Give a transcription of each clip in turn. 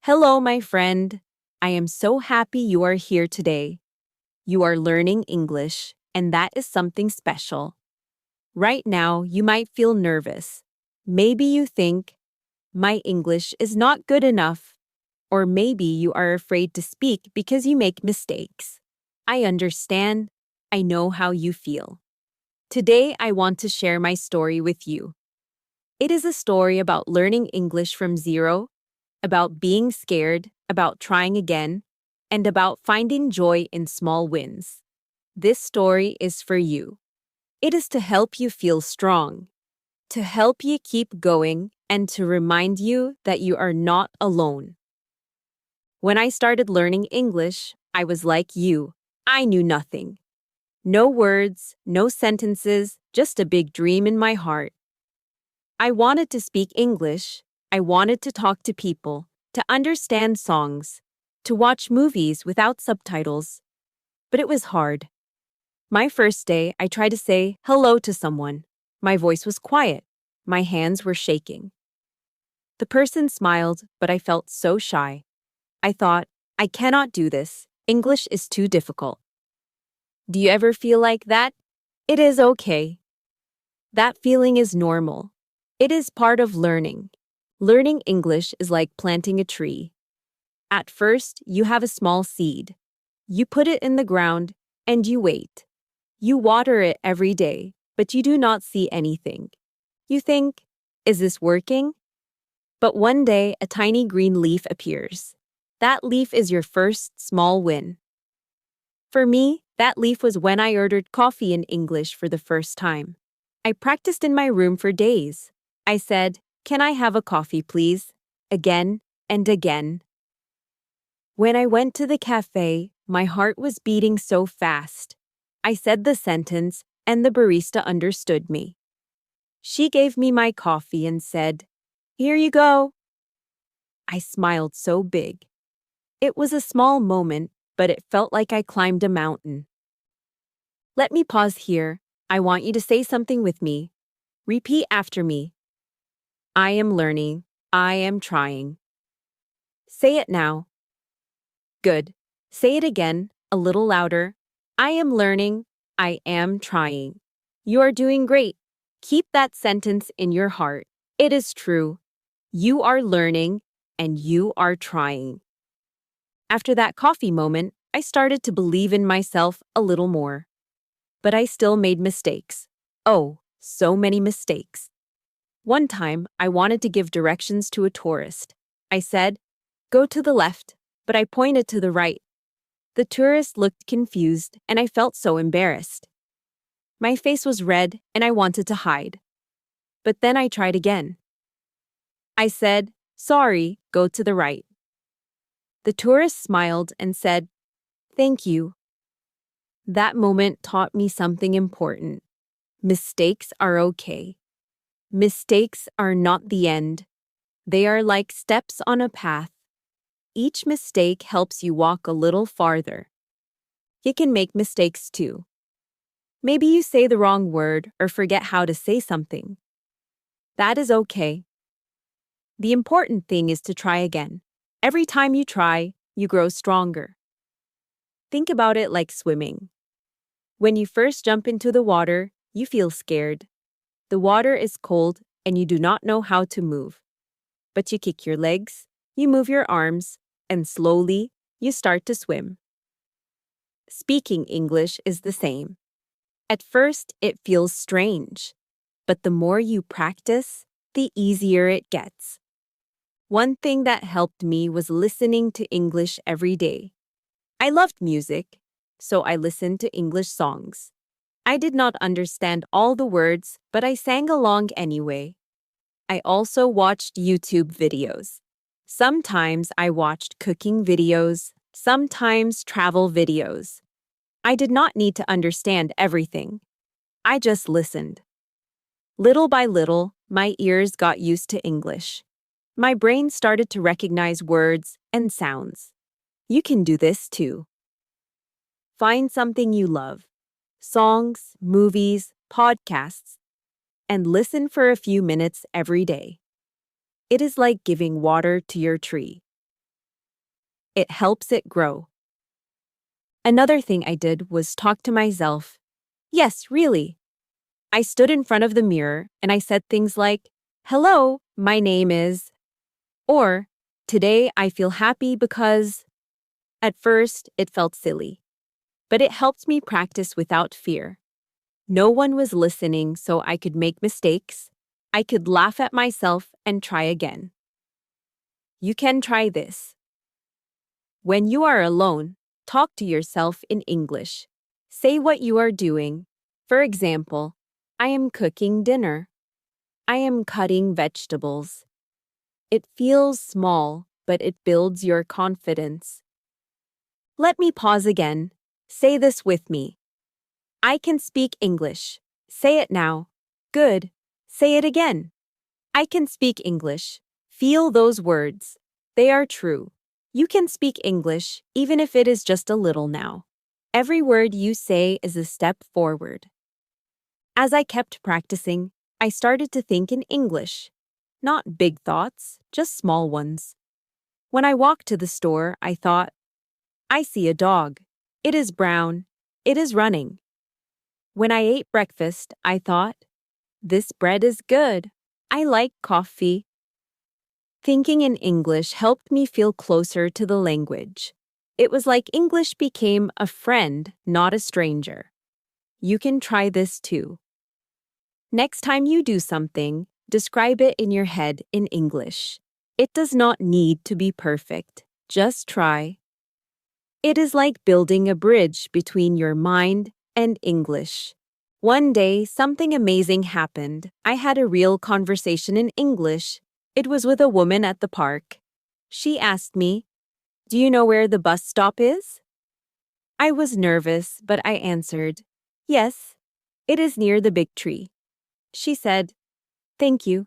Hello, my friend. I am so happy you are here today. You are learning English, and that is something special. Right now, you might feel nervous. Maybe you think, my English is not good enough. Or maybe you are afraid to speak because you make mistakes. I understand. I know how you feel. Today, I want to share my story with you. It is a story about learning English from zero, about being scared, about trying again, and about finding joy in small wins. This story is for you. It is to help you feel strong, to help you keep going, and to remind you that you are not alone. When I started learning English, I was like you. I knew nothing. No words, no sentences, just a big dream in my heart. I wanted to speak English. I wanted to talk to people, to understand songs, to watch movies without subtitles. But it was hard. My first day, I tried to say hello to someone. My voice was quiet. My hands were shaking. The person smiled, but I felt so shy. I thought, I cannot do this. English is too difficult. Do you ever feel like that? It is okay. That feeling is normal. It is part of learning. Learning English is like planting a tree. At first, you have a small seed. You put it in the ground, and you wait. You water it every day, but you do not see anything. You think, is this working? But one day, a tiny green leaf appears. That leaf is your first small win. For me, that leaf was when I ordered coffee in English for the first time. I practiced in my room for days. I said, "Can I have a coffee, please?" Again and again. When I went to the cafe, my heart was beating so fast. I said the sentence, and the barista understood me. She gave me my coffee and said, "Here you go." I smiled so big. It was a small moment, but it felt like I climbed a mountain. Let me pause here. I want you to say something with me. Repeat after me. I am learning. I am trying. Say it now. Good. Say it again, a little louder. I am learning. I am trying. You are doing great. Keep that sentence in your heart. It is true. You are learning, and you are trying. After that coffee moment, I started to believe in myself a little more. But I still made mistakes. Oh, so many mistakes. One time, I wanted to give directions to a tourist. I said, "Go to the left," but I pointed to the right. The tourist looked confused, and I felt so embarrassed. My face was red, and I wanted to hide. But then I tried again. I said, "Sorry, go to the right." The tourist smiled and said, "Thank you." That moment taught me something important. Mistakes are okay. Mistakes are not the end. They are like steps on a path. Each mistake helps you walk a little farther. You can make mistakes too. Maybe you say the wrong word or forget how to say something. That is okay. The important thing is to try again. Every time you try, you grow stronger. Think about it like swimming. When you first jump into the water, you feel scared. The water is cold and you do not know how to move. But you kick your legs, you move your arms, and slowly, you start to swim. Speaking English is the same. At first, it feels strange. But the more you practice, the easier it gets. One thing that helped me was listening to English every day. I loved music, so I listened to English songs. I did not understand all the words, but I sang along anyway. I also watched YouTube videos. Sometimes I watched cooking videos, sometimes travel videos. I did not need to understand everything. I just listened. Little by little, my ears got used to English. My brain started to recognize words and sounds. You can do this too. Find something you love. Songs, movies, podcasts, and listen for a few minutes every day. It is like giving water to your tree. It helps it grow. Another thing I did was talk to myself. Yes, really. I stood in front of the mirror and I said things like, "Hello, my name is," or "Today I feel happy because." At first, it felt silly, but it helped me practice without fear. No one was listening, so I could make mistakes. I could laugh at myself and try again. You can try this. When you are alone, talk to yourself in English. Say what you are doing. For example, I am cooking dinner. I am cutting vegetables. It feels small, but it builds your confidence. Let me pause again. Say this with me. I can speak English. Say it now. Good. Say it again. I can speak English. Feel those words. They are true. You can speak English, even if it is just a little now. Every word you say is a step forward. As I kept practicing, I started to think in English. Not big thoughts, just small ones. When I walked to the store, I thought, I see a dog. It is brown. It is running. When I ate breakfast, I thought, this bread is good. I like coffee. Thinking in English helped me feel closer to the language. It was like English became a friend, not a stranger. You can try this too. Next time you do something, describe it in your head in English. It does not need to be perfect. Just try. It is like building a bridge between your mind and English. One day, something amazing happened. I had a real conversation in English. It was with a woman at the park. She asked me, "Do you know where the bus stop is?" I was nervous, but I answered, "Yes, it is near the big tree." She said, "Thank you."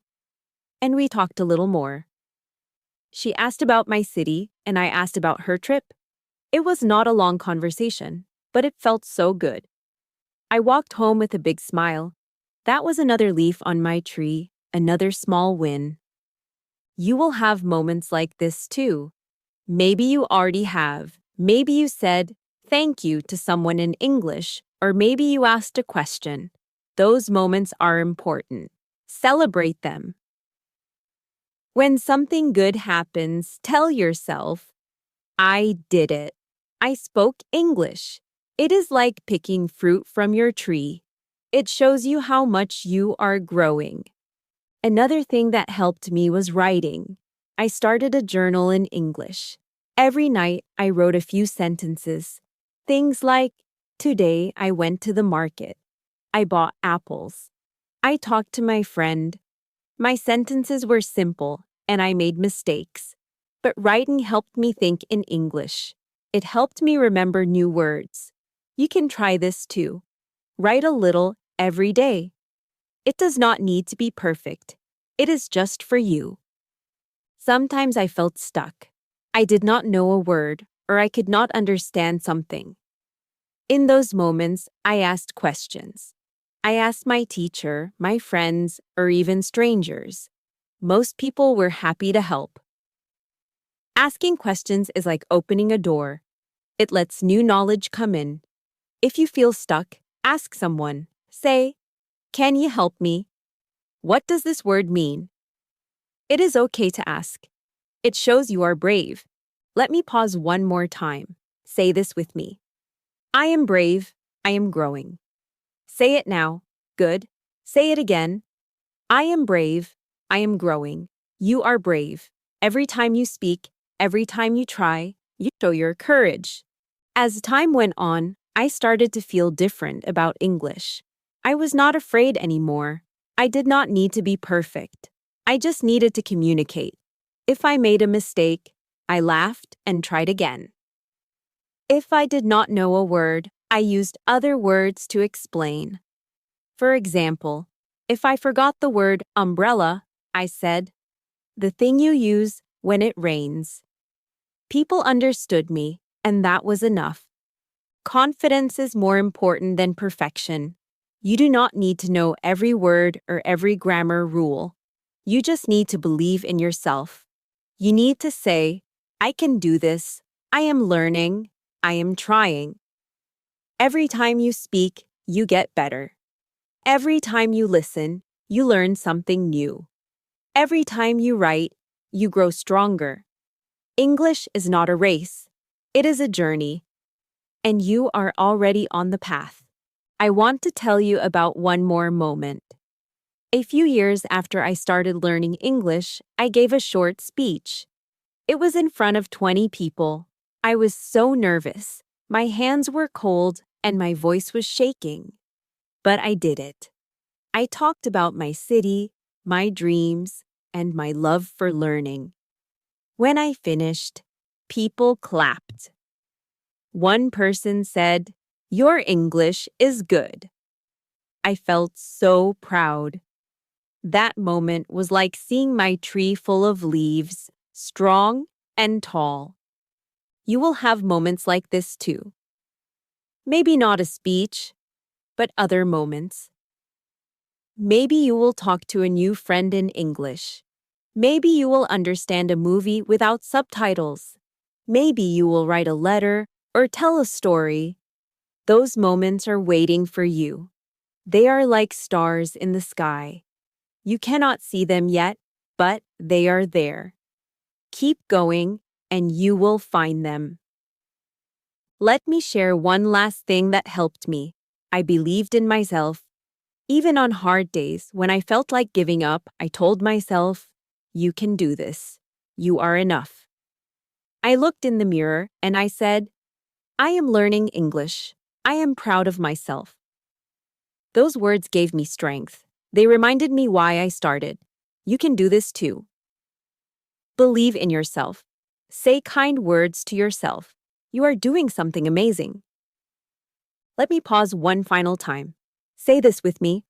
And we talked a little more. She asked about my city, and I asked about her trip. It was not a long conversation, but it felt so good. I walked home with a big smile. That was another leaf on my tree, another small win. You will have moments like this too. Maybe you already have. Maybe you said thank you to someone in English, or maybe you asked a question. Those moments are important. Celebrate them. When something good happens, tell yourself, I did it. I spoke English. It is like picking fruit from your tree. It shows you how much you are growing. Another thing that helped me was writing. I started a journal in English. Every night, I wrote a few sentences. Things like, today I went to the market. I bought apples. I talked to my friend. My sentences were simple, and I made mistakes. But writing helped me think in English. It helped me remember new words. You can try this too. Write a little every day. It does not need to be perfect. It is just for you. Sometimes I felt stuck. I did not know a word, or I could not understand something. In those moments, I asked questions. I asked my teacher, my friends, or even strangers. Most people were happy to help. Asking questions is like opening a door. It lets new knowledge come in. If you feel stuck, ask someone. Say, "Can you help me? What does this word mean?" It is okay to ask. It shows you are brave. Let me pause one more time. Say this with me. I am brave. I am growing. Say it now. Good. Say it again. I am brave. I am growing. You are brave. Every time you speak, every time you try, you show your courage. As time went on, I started to feel different about English. I was not afraid anymore. I did not need to be perfect. I just needed to communicate. If I made a mistake, I laughed and tried again. If I did not know a word, I used other words to explain. For example, if I forgot the word umbrella, I said, the thing you use when it rains. People understood me, and that was enough. Confidence is more important than perfection. You do not need to know every word or every grammar rule. You just need to believe in yourself. You need to say, I can do this, I am learning. I am trying. Every time you speak, you get better. Every time you listen, you learn something new. Every time you write, you grow stronger. English is not a race. It is a journey. And you are already on the path. I want to tell you about one more moment. A few years after I started learning English, I gave a short speech. It was in front of 20 people. I was so nervous. My hands were cold and my voice was shaking. But I did it. I talked about my city, my dreams, and my love for learning. When I finished, people clapped. One person said, "Your English is good." I felt so proud. That moment was like seeing my tree full of leaves, strong and tall. You will have moments like this too. Maybe not a speech, but other moments. Maybe you will talk to a new friend in English. Maybe you will understand a movie without subtitles. Maybe you will write a letter or tell a story. Those moments are waiting for you. They are like stars in the sky. You cannot see them yet, but they are there. Keep going, and you will find them. Let me share one last thing that helped me. I believed in myself. Even on hard days, when I felt like giving up, I told myself, "You can do this. You are enough." I looked in the mirror and I said, "I am learning English. I am proud of myself." Those words gave me strength. They reminded me why I started. You can do this too. Believe in yourself. Say kind words to yourself. You are doing something amazing. Let me pause one final time. Say this with me.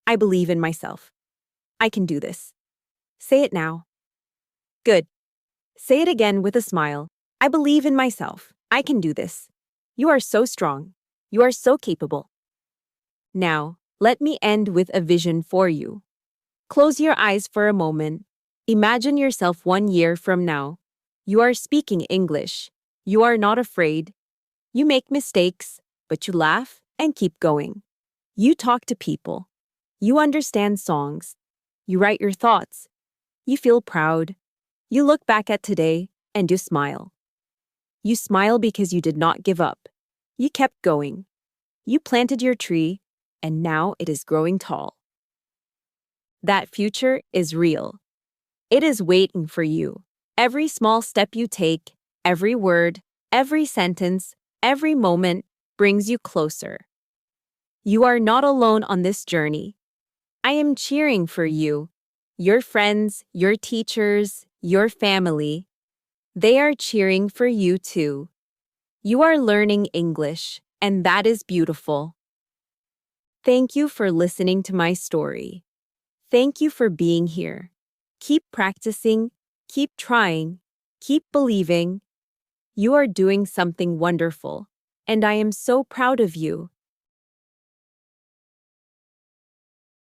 I believe in myself. I can do this. Say it now. Good. Say it again with a smile. I believe in myself. I can do this. You are so strong. You are so capable. Now, let me end with a vision for you. Close your eyes for a moment. Imagine yourself 1 year from now. You are speaking English. You are not afraid. You make mistakes, but you laugh and keep going. You talk to people. You understand songs. You write your thoughts. You feel proud. You look back at today and you smile. You smile because you did not give up. You kept going. You planted your tree, and now it is growing tall. That future is real. It is waiting for you. Every small step you take, every word, every sentence, every moment brings you closer. You are not alone on this journey. I am cheering for you. Your friends, your teachers, your family. They are cheering for you too. You are learning English, and that is beautiful. Thank you for listening to my story. Thank you for being here. Keep practicing, keep trying, keep believing. You are doing something wonderful, and I am so proud of you.